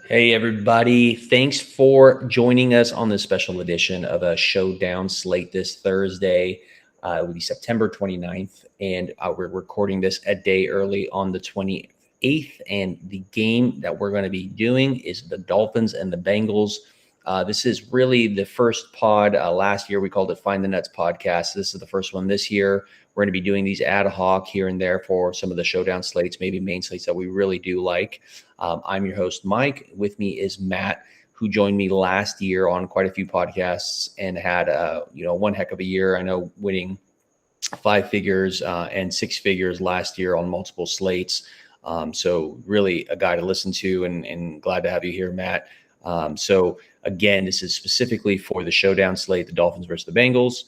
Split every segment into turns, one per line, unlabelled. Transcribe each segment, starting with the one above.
Hey, everybody. Thanks for joining us on this special edition of a Showdown slate this Thursday. It will be September 29th, and we're recording this a day early on the 28th. And the game that we're going to be doing is the Dolphins and the Bengals. This is really the first pod. Last year, we called it Find the Nuts podcast. This is the first one this year. We're going to be doing these ad hoc here and there for some of the Showdown slates, maybe main slates that we really do like. I'm your host, Mike. With me is Matt, who joined me last year on quite a few podcasts and had one heck of a year. I know winning 5 figures and 6 figures last year on multiple slates. So really a guy to listen to, and glad to have you here, Matt. So again, this is specifically for the Showdown slate, the Dolphins versus the Bengals.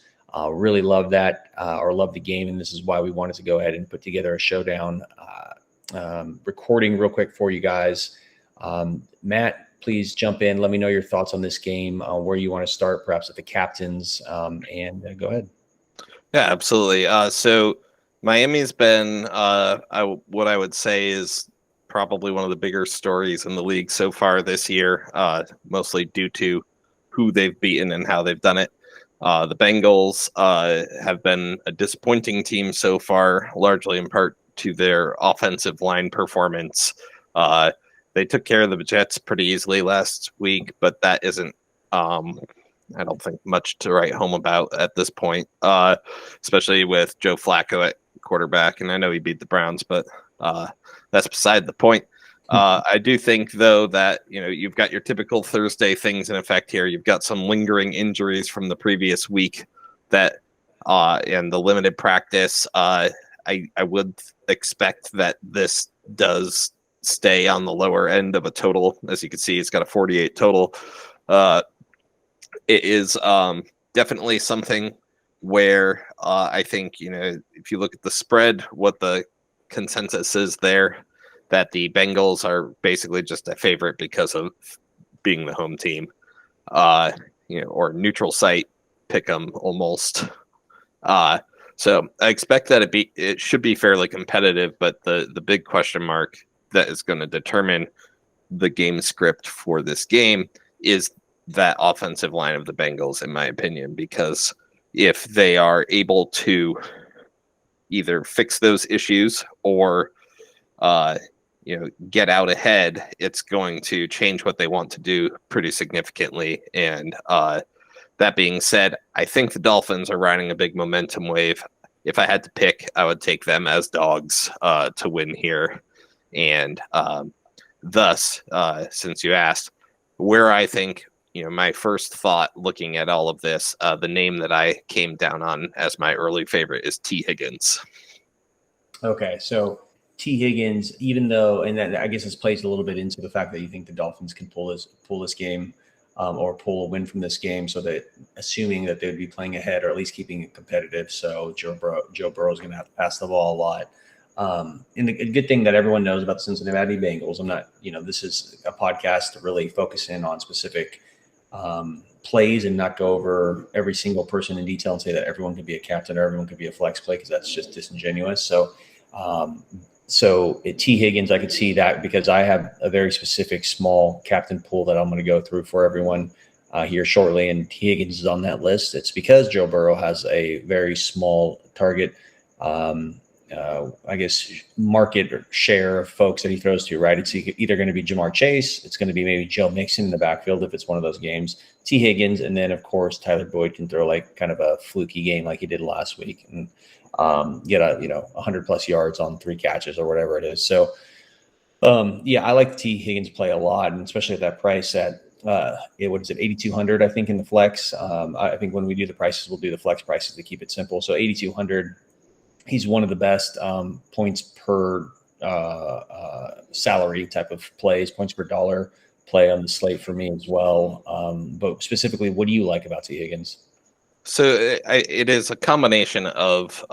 Really love that or love the game, and this is why we wanted to go ahead and put together a Showdown recording real quick for you guys. Matt, please jump in. Let me know your thoughts on this game, where you want to start, perhaps at the captains, and go ahead.
Yeah, absolutely. So Miami's been what I would say is probably one of the bigger stories in the league so far this year, mostly due to who they've beaten and how they've done it. The Bengals have been a disappointing team so far, largely in part to their offensive line performance. They took care of the Jets pretty easily last week, but that isn't, I don't think, much to write home about at this point, especially with Joe Flacco at quarterback. And I know he beat the Browns, but that's beside the point. I do think, though, that you've got your typical Thursday things in effect here. You've got some lingering injuries from the previous week that, and the limited practice. I would expect that this does stay on the lower end of a total. As you can see, it's got a 48 total. It is definitely something where I think, if you look at the spread, what the consensus is there, that the Bengals are basically just a favorite because of being the home team, or neutral site pick 'em almost. So I expect that it should be fairly competitive, but the big question mark that is going to determine the game script for this game is that offensive line of the Bengals, in my opinion, because if they are able to either fix those issues or get out ahead, it's going to change what they want to do pretty significantly. And that being said, I think the Dolphins are riding a big momentum wave. If I had to pick, I would take them as dogs to win here. And thus, since you asked, where I think, my first thought looking at all of this, the name that I came down on as my early favorite is T. Higgins.
Okay, so T. Higgins, even though, and that, I guess this plays a little bit into the fact that you think the Dolphins can pull this game, or pull a win from this game, so that assuming that they'd be playing ahead or at least keeping it competitive. So Joe Burrow is going to have to pass the ball a lot. And the good thing that everyone knows about the Cincinnati Bengals, I'm not, this is a podcast to really focus in on specific plays and not go over every single person in detail and say that everyone could be a captain or everyone could be a flex play, because that's just disingenuous. So at T. Higgins, I could see that because I have a very specific small captain pool that I'm going to go through for everyone here shortly, and T. Higgins is on that list. It's because Joe Burrow has a very small target, I guess, market or share of folks that he throws to, right? It's either going to be Jamar Chase, it's going to be maybe Joe Mixon in the backfield if it's one of those games, T. Higgins, and then, of course, Tyler Boyd can throw like kind of a fluky game like he did last week and get 100+ yards on 3 catches or whatever it is. So, I like the T. Higgins play a lot, and especially at that price at what is it, 8,200, I think, in the flex. I think when we do the prices, we'll do the flex prices to keep it simple. So 8,200. He's one of the best points per salary type of plays, points per dollar play on the slate for me as well. But specifically, what do you like about T. Higgins?
So it is a combination of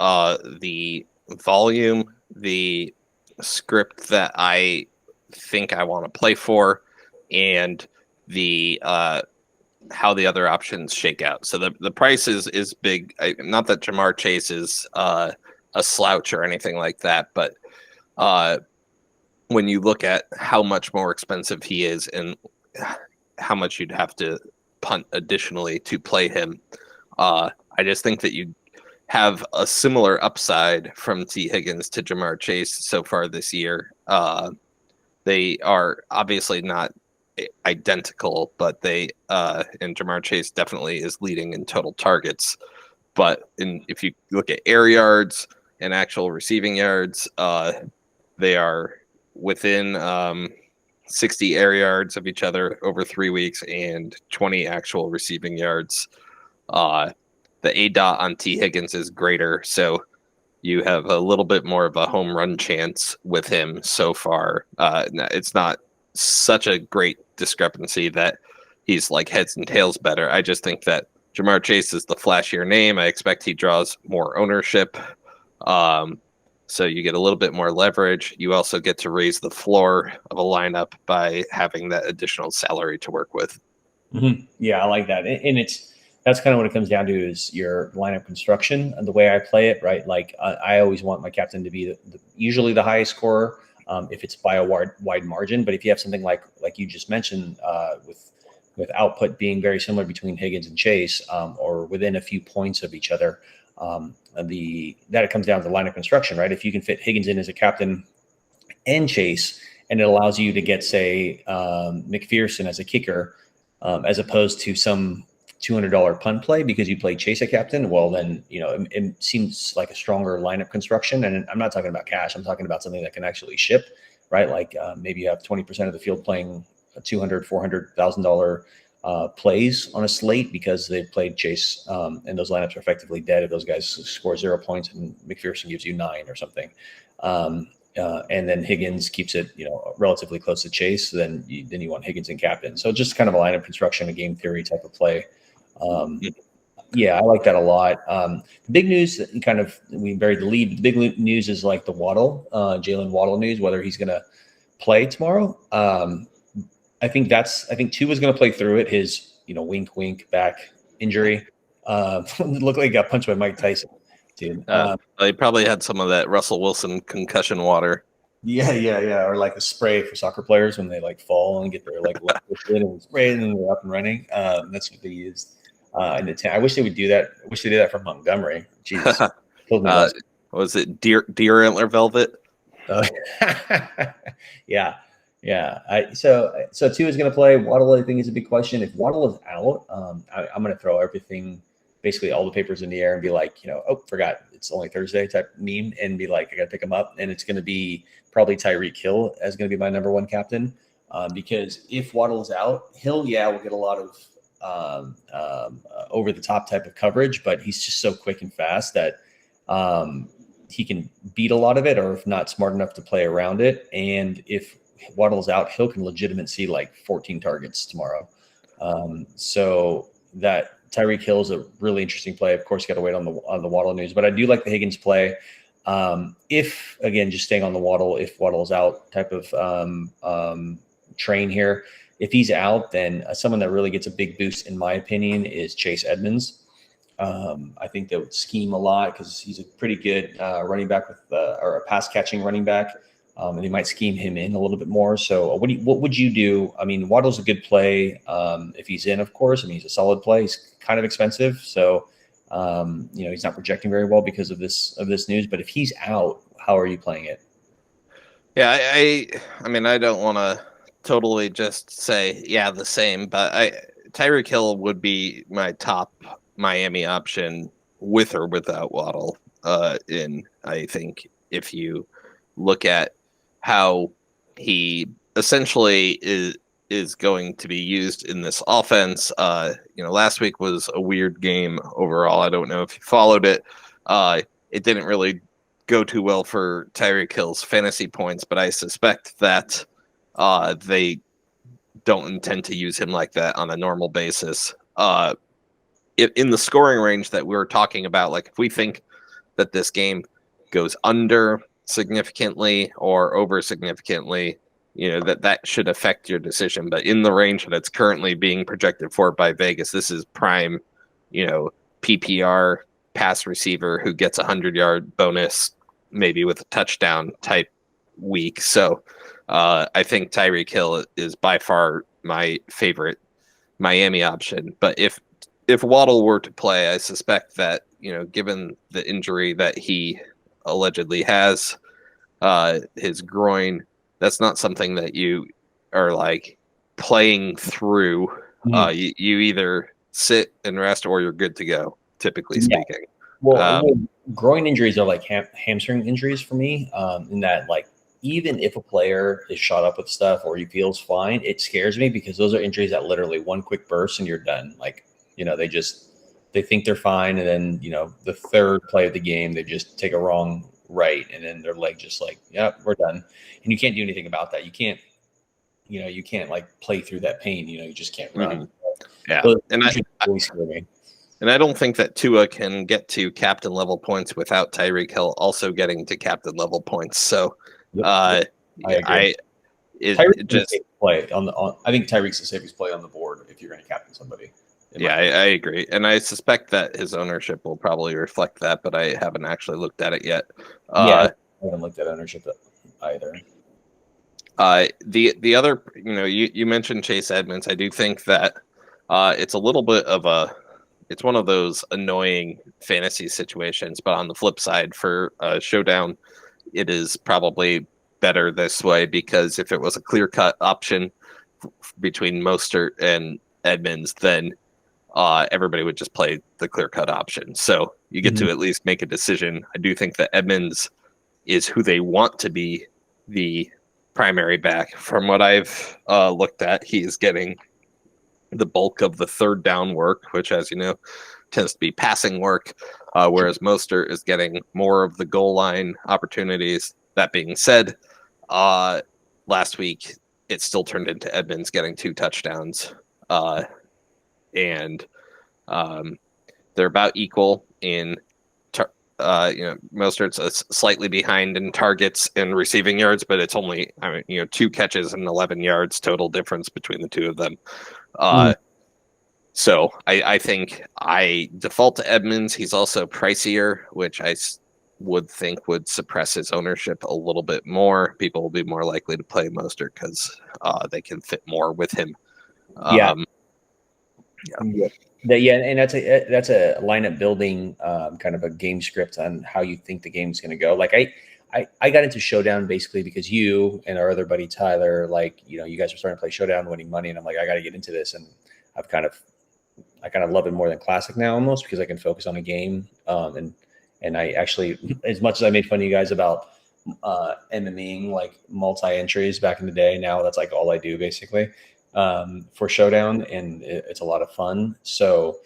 the volume, the script that I think I want to play for, and the how the other options shake out. So the price is big. Not that Jamar Chase is a slouch or anything like that, but when you look at how much more expensive he is and how much you'd have to punt additionally to play him. I just think that you have a similar upside from T. Higgins to Jamar Chase so far this year. They are obviously not identical, but and Jamar Chase definitely is leading in total targets. But if you look at air yards and actual receiving yards, they are within 60 air yards of each other over 3 weeks and 20 actual receiving yards. The ADOT on T. Higgins is greater, so you have a little bit more of a home run chance with him so far. It's not such a great discrepancy that he's like heads and tails better. I just think that Jamar Chase is the flashier name. I expect he draws more ownership. So you get a little bit more leverage. You also get to raise the floor of a lineup by having that additional salary to work with.
Mm-hmm. Yeah, I like that. And that's kind of what it comes down to is your lineup construction and the way I play it, right? Like I always want my captain to be usually the highest scorer if it's by a wide margin. But if you have something like you just mentioned with output being very similar between Higgins and Chase or within a few points of each other, that it comes down to lineup construction, right? If you can fit Higgins in as a captain and Chase, and it allows you to get, say, McPherson as a kicker, as opposed to some $200 punt play because you play Chase a captain, well, then, it seems like a stronger lineup construction. And I'm not talking about cash. I'm talking about something that can actually ship, right? Like maybe you have 20% of the field playing $200,000, $400,000 plays on a slate because they've played Chase, and those lineups are effectively dead if those guys score 0 points and McPherson gives you 9 or something. And then Higgins keeps it, relatively close to Chase. Then you want Higgins and captain. So just kind of a lineup construction, a game theory type of play. Yeah, I like that a lot. The big news, we buried the lead. The big news is like the Jalen Waddle news, whether he's going to play tomorrow. I think Tua is going to play through it. His, wink, wink back injury. Looked like he got punched by Mike Tyson. Dude.
He probably had some of that Russell Wilson concussion water.
Yeah. Or like a spray for soccer players when they like fall and get their like left foot in and spray and then they're up and running. That's what they used in the tent. I wish they would do that. I wish they did that from Montgomery. Jesus.
Was it deer antler velvet?
Yeah. So Tua is going to play. Waddle, I think, is a big question. If Waddle is out, I'm going to throw everything, basically all the papers in the air and be like, forgot it's only Thursday type meme and be like, I got to pick him up. And it's going to be probably Tyreek Hill as going to be my number one captain. Because if Waddle is out, Hill, will get a lot of over the top type of coverage, but he's just so quick and fast that he can beat a lot of it, or if not smart enough to play around it. And if Waddle's out, Hill can legitimately see like 14 targets tomorrow. So that Tyreek Hill is a really interesting play. Of course, you got to wait on the Waddle news, but I do like the Higgins play. If again, just staying on the Waddle, if Waddle's out type of train here, if he's out, then someone that really gets a big boost, in my opinion, is Chase Edmonds. I think they would scheme a lot because he's a pretty good running back or a pass catching running back. And they might scheme him in a little bit more. So what would you do? I mean, Waddle's a good play if he's in, of course. I mean, he's a solid play. He's kind of expensive. So, he's not projecting very well because of this news. But if he's out, how are you playing it?
Yeah, I mean, I don't want to totally just say, the same. But Tyreek Hill would be my top Miami option with or without Waddle. I think if you look at how he essentially is going to be used in this offense. Last week was a weird game overall. I don't know if you followed it. It didn't really go too well for Tyreek Hill's fantasy points, but I suspect that they don't intend to use him like that on a normal basis. In the scoring range that we were talking about, like if we think that this game goes under significantly or over significantly, that should affect your decision. But in the range that it's currently being projected for by Vegas, this is prime, PPR pass receiver who gets 100-yard bonus, maybe with a touchdown type week. So I think Tyreek Hill is by far my favorite Miami option. But if Waddle were to play, I suspect that, given the injury that he allegedly has, his groin, that's not something that you are like playing through. You either sit and rest or you're good to go, typically speaking.
Well, groin injuries are like hamstring injuries for me. In that, like, even if a player is shot up with stuff or he feels fine, it scares me because those are injuries that literally one quick burst and you're done. Like, they think they're fine, and then the third play of the game they just take a wrong right, and then their leg just like, yep, we're done, and you can't do anything about that. You can't like play through that pain. You just can't run.
Mm-hmm. Yeah,
so and really scare me.
And I don't think that Tua can get to captain level points without Tyreek Hill also getting to captain level points. So,
I agree.
It just
play I think Tyreek's the safest play on the board if you're going to captain somebody.
Yeah, I agree, and I suspect that his ownership will probably reflect that, but I haven't actually looked at it yet.
I haven't looked at ownership either.
The other, you mentioned Chase Edmonds. I do think that it's a little bit of it's one of those annoying fantasy situations, but on the flip side, for Showdown, it is probably better this way, because if it was a clear-cut option between Mostert and Edmonds, then everybody would just play the clear-cut option. So you get to at least make a decision. I do think that Edmonds is who they want to be the primary back. From what I've looked at, he is getting the bulk of the third down work, which, as you know, tends to be passing work, whereas Mostert is getting more of the goal line opportunities. That being said, last week it still turned into Edmonds getting 2 touchdowns. And they're about equal in Mostert's slightly behind in targets and receiving yards, but it's only 2 catches and 11 yards total difference between the two of them. So I think I default to Edmonds. He's also pricier, which I would think would suppress his ownership a little bit more. People will be more likely to play Mostert because they can fit more with him.
And that's a lineup building kind of a game script on how you think the game's going to go. Like I got into Showdown basically because you and our other buddy Tyler, like, you guys were starting to play Showdown, winning money, and I'm like, I got to get into this, and I kind of love it more than Classic now, almost, because I can focus on a game. And I actually, as much as I made fun of you guys about MMEing like multi-entries back in the day, now that's like all I do basically. For Showdown, and it's a lot of fun. So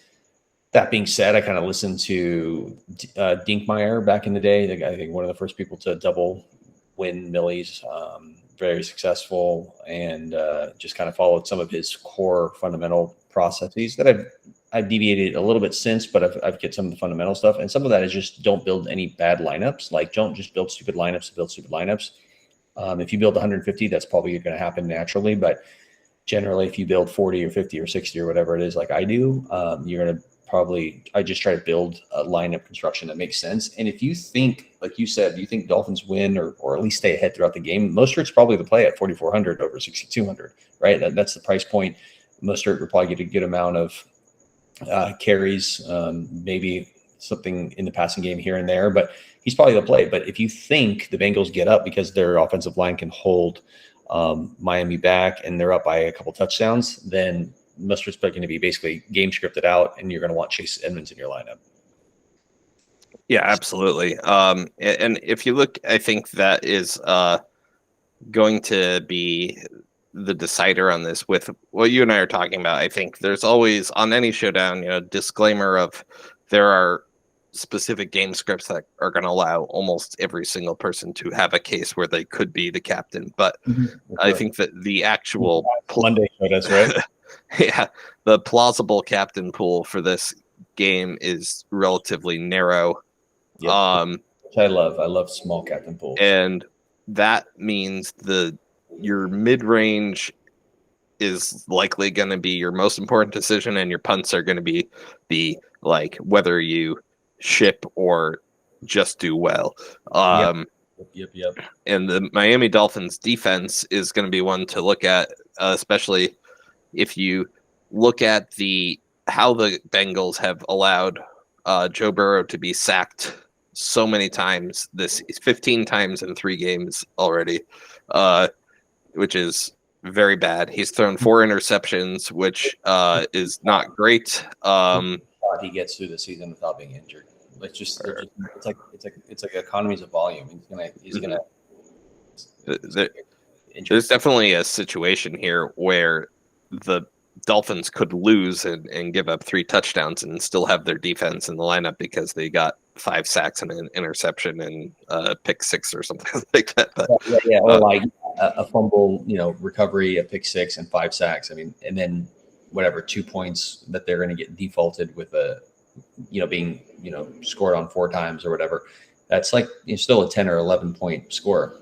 that being said, I kind of listened to Dinkmeyer back in the day. I think one of the first people to double win millies, very successful, and just kind of followed some of his core fundamental processes that I've deviated a little bit since, but I've get some of the fundamental stuff, and some of that is just don't build any bad lineups. Like, don't just build stupid lineups to build stupid lineups. If you build 150, that's probably going to happen naturally, but generally, if you build 40 or 50 or 60 or whatever it is, like I do, you're going to I just try to build a lineup construction that makes sense. And if you think, like you said, you think Dolphins win or at least stay ahead throughout the game, Mostert's probably the play at 4,400 over 6,200, right? That's the price point. Mostert would probably get a good amount of carries, maybe something in the passing game here and there, but he's probably the play. But if you think the Bengals get up because their offensive line can hold Miami back and they're up by a couple touchdowns, then Mostert's going to be basically game scripted out, and you're going to want Chase Edmonds in your lineup.
Yeah, absolutely. And if you look, I think that is going to be the decider on this with what you and I are talking about. I think there's always, on any Showdown, disclaimer of there are specific game scripts that are going to allow almost every single person to have a case where they could be the captain. But I think that the actual
Monday showed us, right?
Yeah, the plausible captain pool for this game is relatively narrow.
Yep. Which I love small captain pools.
And that means your mid-range is likely going to be your most important decision, and your punts are going to be whether you ship or just do well.
Yep.
And the Miami Dolphins defense is going to be one to look at, especially if you look at how the Bengals have allowed Joe Burrow to be sacked so many times. 15 times in 3 games already, which is very bad. He's thrown 4 interceptions, which is not great.
He gets through the season without being injured. It's like economies of volume. He's gonna.
There's definitely a situation here where the Dolphins could lose and give up 3 touchdowns and still have their defense in the lineup because they got 5 sacks and an interception and pick 6 or something like that. But,
or like a fumble, recovery, a pick 6 and 5 sacks. I mean, and then whatever 2 points that they're going to get defaulted with being scored on 4 times or whatever. That's like still a 10 or 11 point score.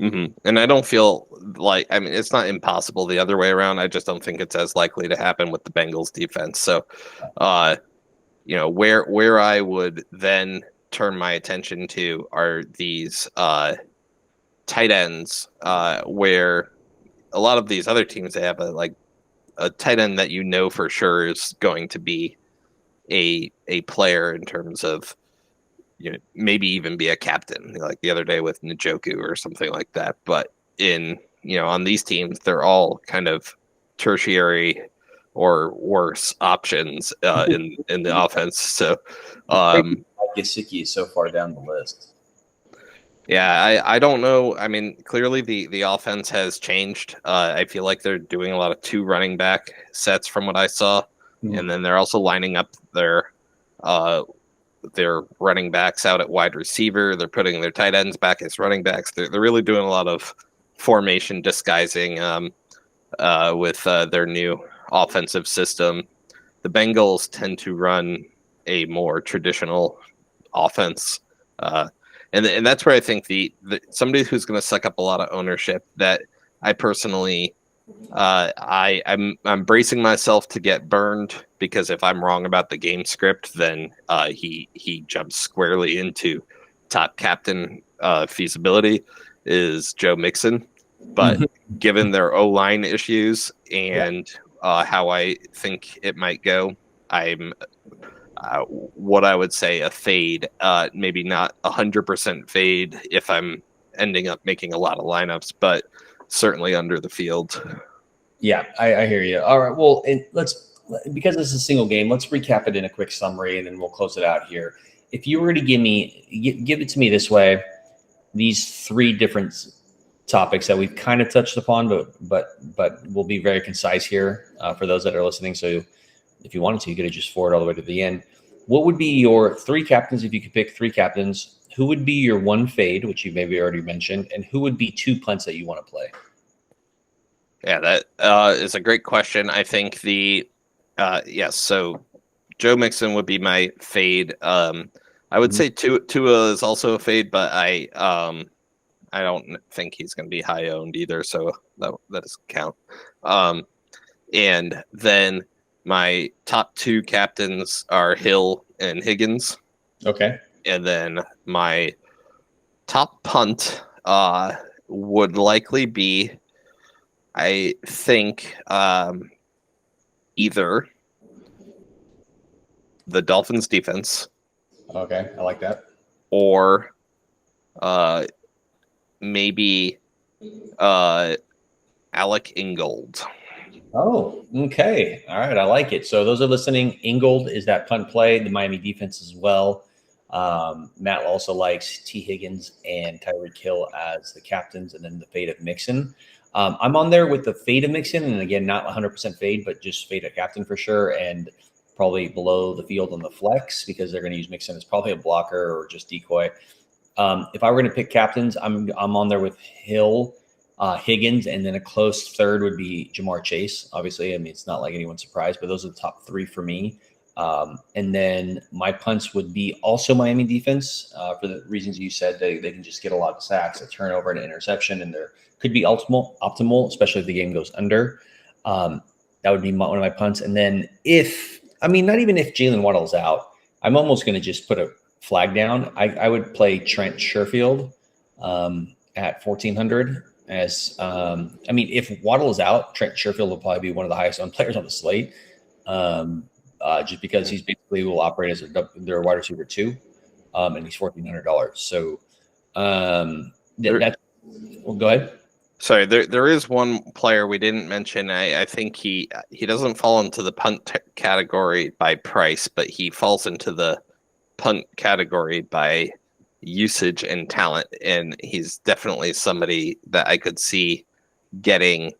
Mm-hmm. And I don't feel like, it's not impossible the other way around. I just don't think it's as likely to happen with the Bengals defense. So, where I would then turn my attention to are these tight ends, where a lot of these other teams, they have a tight end that for sure is going to be a player in terms of, maybe even be a captain, like the other day with Njoku or something like that. But on these teams, they're all kind of tertiary or worse options in the offense. So,
Gesicki is so far down the list.
Yeah, I don't know. Clearly the offense has changed. I feel like they're doing a lot of 2 running back sets from what I saw, and then they're also lining up their running backs out at wide receiver. They're putting their tight ends back as running backs. They're really doing a lot of formation disguising with their new offensive system. The Bengals tend to run a more traditional offense, and that's where I think the somebody who's going to suck up a lot of ownership that I personally. I'm bracing myself to get burned, because if I'm wrong about the game script, then he jumps squarely into top captain feasibility, is Joe Mixon. But given their O-line issues and how I think it might go, I'm what I would say a fade, maybe not 100% fade if I'm ending up making a lot of lineups, but certainly under the field.
Yeah, I hear you. All right. Well, because this is a single game, let's recap it in a quick summary, and then we'll close it out here. If you were to give it to me this way, these 3 different topics that we've kind of touched upon, but we'll be very concise here for those that are listening. So if you wanted to, you could have just forward all the way to the end. What would be your 3 captains if you could pick 3 captains? Who would be your 1 fade, which you maybe already mentioned, and who would be 2 punts that you want to play?
Yeah, that is a great question. I think so Joe Mixon would be my fade. I would say Tua is also a fade, but I don't think he's going to be high owned either, so that doesn't count. And then my top 2 captains are Hill and Higgins.
Okay.
And then my top punt would likely be, I think, either the Dolphins defense.
Okay, I like that.
Or maybe Alec Ingold.
Oh, okay. All right, I like it. So those are listening. Ingold is that punt play. The Miami defense as well. Matt also likes T. Higgins and Tyreek Hill as the captains, and then the fade of Mixon. I'm on there with the fade of Mixon, and again, not 100% fade, but just fade a captain for sure, and probably below the field on the flex, because they're going to use Mixon as probably a blocker or just decoy. If I were going to pick captains, I'm on there with Hill, Higgins, and then a close third would be Jamar Chase. Obviously, it's not like anyone's surprised, but those are the top 3 for me. And then my punts would be also Miami defense for the reasons you said. They can just get a lot of sacks, a turnover, and an interception, and there could be optimal, especially if the game goes under. That would be one of my punts. And then not even if Jalen Waddle's out, I'm almost going to just put a flag down. I would play Trent Sherfield at 1,400. As I mean, if Waddle is out, Trent Sherfield will probably be one of the highest owned players on the slate, just because he's basically will operate as their wide receiver 2, and he's $1,400. So that's well, go ahead.
Sorry, there is one player we didn't mention. I think he doesn't fall into the punt category by price, but he falls into the punt category by usage and talent, and he's definitely somebody that I could see getting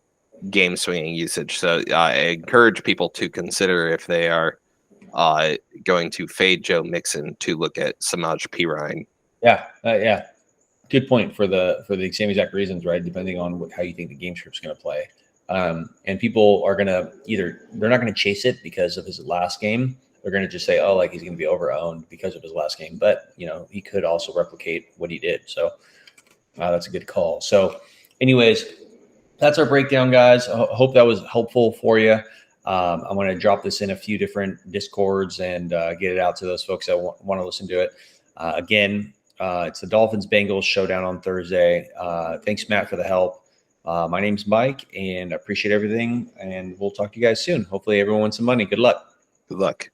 game swinging usage. So I encourage people to consider, if they are going to fade Joe Mixon, to look at Samaj P. Ryan.
Yeah. Good point for the same exact reasons, right? Depending on how you think the game script's going to play. And people are going to they're not going to chase it because of his last game. They're going to just say, oh, like he's going to be over-owned because of his last game. But, he could also replicate what he did. So that's a good call. So anyways, that's our breakdown, guys. I hope that was helpful for you. I'm going to drop this in a few different Discords and get it out to those folks that want to listen to it. Again, it's the Dolphins Bengals showdown on Thursday. Thanks, Matt, for the help. My name's Mike, and I appreciate everything. And we'll talk to you guys soon. Hopefully everyone wins some money. Good luck.
Good luck.